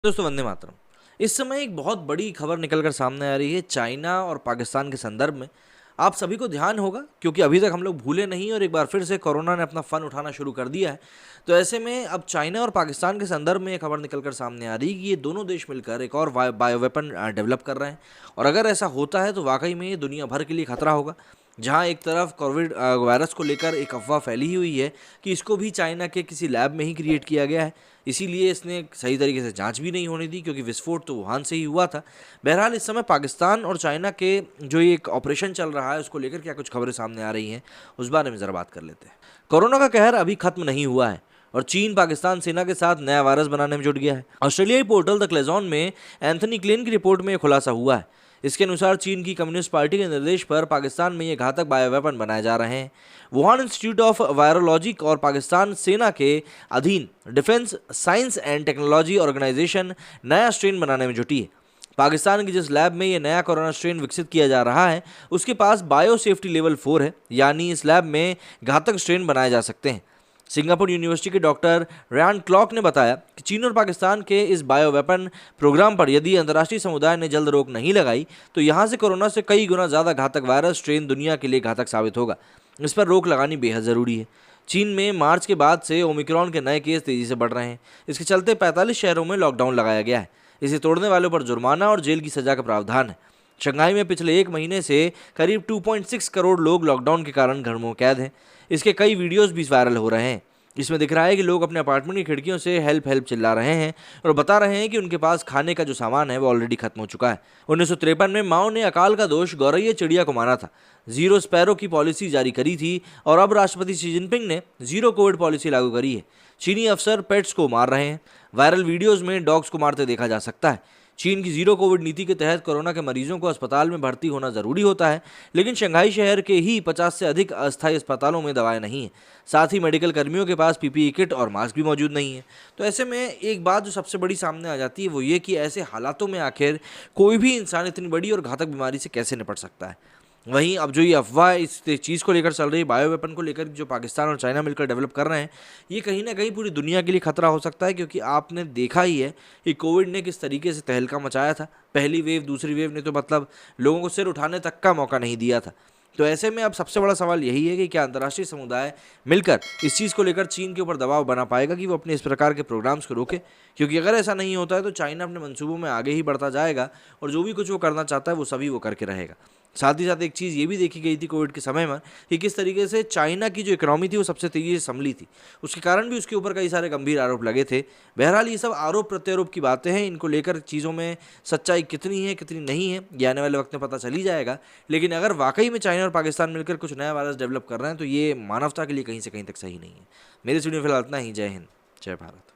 दोस्तों वंदे मातरम। इस समय एक बहुत बड़ी खबर निकल कर सामने आ रही है चाइना और पाकिस्तान के संदर्भ में। आप सभी को ध्यान होगा क्योंकि अभी तक हम लोग भूले नहीं और एक बार फिर से कोरोना ने अपना फन उठाना शुरू कर दिया है। तो ऐसे में अब चाइना और पाकिस्तान के संदर्भ में ये खबर निकल कर सामने आ रही है कि ये दोनों देश मिलकर एक और बायो वेपन डेवलप कर रहे हैं। और अगर ऐसा होता है तो वाकई में ये दुनिया भर के लिए खतरा होगा। जहां एक तरफ कोविड वायरस को लेकर एक अफवाह फैली हुई है कि इसको भी चाइना के किसी लैब में ही क्रिएट किया गया है, इसीलिए इसने सही तरीके से जांच भी नहीं होने दी क्योंकि विस्फोट तो वुहान से ही हुआ था। बहरहाल इस समय पाकिस्तान और चाइना के जो ये एक ऑपरेशन चल रहा है उसको लेकर क्या कुछ खबरें सामने आ रही हैं, उस बारे में ज़रा बात कर लेते हैं। कोरोना का कहर अभी खत्म नहीं हुआ है और चीन पाकिस्तान सेना के साथ नया वायरस बनाने में जुट गया है। ऑस्ट्रेलियाई पोर्टल द क्लेजॉन में एंथनी क्लेन की रिपोर्ट में यह खुलासा हुआ है। इसके अनुसार चीन की कम्युनिस्ट पार्टी के निर्देश पर पाकिस्तान में ये घातक बायोवेपन बनाए जा रहे हैं। वुहान इंस्टीट्यूट ऑफ वायरोलॉजी और पाकिस्तान सेना के अधीन defence science and technology organisation नया स्ट्रेन बनाने में जुटी है। पाकिस्तान की जिस लैब में ये नया कोरोना स्ट्रेन विकसित किया जा रहा है उसके पास बायो सेफ्टी लेवल 4 है, यानी इस लैब में घातक स्ट्रेन बनाए जा सकते हैं। सिंगापुर यूनिवर्सिटी के डॉक्टर रैन क्लॉक ने बताया कि चीन और पाकिस्तान के इस बायो वेपन प्रोग्राम पर यदि अंतर्राष्ट्रीय समुदाय ने जल्द रोक नहीं लगाई तो यहाँ से कोरोना से कई गुना ज़्यादा घातक वायरस स्ट्रेन दुनिया के लिए घातक साबित होगा। इस पर रोक लगानी बेहद ज़रूरी है। चीन में मार्च के बाद से ओमिक्रॉन के नए केस तेज़ी से बढ़ रहे हैं। इसके चलते 45 शहरों में लॉकडाउन लगाया गया है। इसे तोड़ने वालों पर जुर्माना और जेल की सजा का प्रावधान है। शंघाई में पिछले एक महीने से करीब 2.6 करोड़ लोग लॉकडाउन के कारण घरों में कैद हैं। इसके कई वीडियोज़ भी वायरल हो रहे हैं। इसमें दिख रहा है कि लोग अपने अपार्टमेंट की खिड़कियों से हेल्प हेल्प चिल्ला रहे हैं और बता रहे हैं कि उनके पास खाने का जो सामान है वो ऑलरेडी खत्म हो चुका है। 1953 में माओ ने अकाल का दोष गौरैया चिड़िया को माना था, जीरो स्पैरो की पॉलिसी जारी करी थी और अब राष्ट्रपति शी जिनपिंग ने जीरो कोविड पॉलिसी लागू करी है। चीनी अफसर पेट्स को मार रहे हैं। वायरल वीडियोज़ में डॉग्स को मारते देखा जा सकता है। चीन की जीरो कोविड नीति के तहत कोरोना के मरीजों को अस्पताल में भर्ती होना जरूरी होता है, लेकिन शंघाई शहर के ही 50 से अधिक अस्थायी अस्पतालों में दवाएं नहीं है। साथ ही मेडिकल कर्मियों के पास पीपीई किट और मास्क भी मौजूद नहीं है। तो ऐसे में एक बात जो सबसे बड़ी सामने आ जाती है वो ये कि ऐसे हालातों में आखिर कोई भी इंसान इतनी बड़ी और घातक बीमारी से कैसे निपट सकता है। वहीं अब जो ये अफवाह इस चीज़ को लेकर चल रही है, बायो वेपन को लेकर, जो पाकिस्तान और चाइना मिलकर डेवलप कर रहे हैं, ये कहीं ना कहीं पूरी दुनिया के लिए खतरा हो सकता है क्योंकि आपने देखा ही है कि कोविड ने किस तरीके से तहलका मचाया था। पहली वेव दूसरी वेव ने तो मतलब लोगों को सिर उठाने तक का मौका नहीं दिया था। तो ऐसे में अब सबसे बड़ा सवाल यही है कि क्या अंतर्राष्ट्रीय समुदाय मिलकर इस चीज़ को लेकर चीन के ऊपर दबाव बना पाएगा कि वो अपने इस प्रकार के प्रोग्राम्स को रोके। क्योंकि अगर ऐसा नहीं होता है तो चाइना अपने मंसूबों में आगे ही बढ़ता जाएगा और जो भी कुछ वो करना चाहता है वो सभी वो करके रहेगा। साथ ही साथ एक चीज़ ये भी देखी गई थी कोविड के समय में कि किस तरीके से चाइना की जो इकोनॉमी थी वो सबसे तेज़ी से संभली थी। उसके कारण भी उसके ऊपर कई सारे गंभीर आरोप लगे थे। बहरहाल ये सब आरोप प्रत्यारोप की बातें हैं। इनको लेकर चीज़ों में सच्चाई कितनी है कितनी नहीं है ये आने वाले वक्त में पता चल ही जाएगा। लेकिन अगर वाकई में चाइना और पाकिस्तान मिलकर कुछ नया वायरस डेवलप कर रहे हैं तो ये मानवता के लिए कहीं से कहीं तक सही नहीं है। मेरे वीडियो में फिलहाल इतना ही। जय हिंद, जय भारत।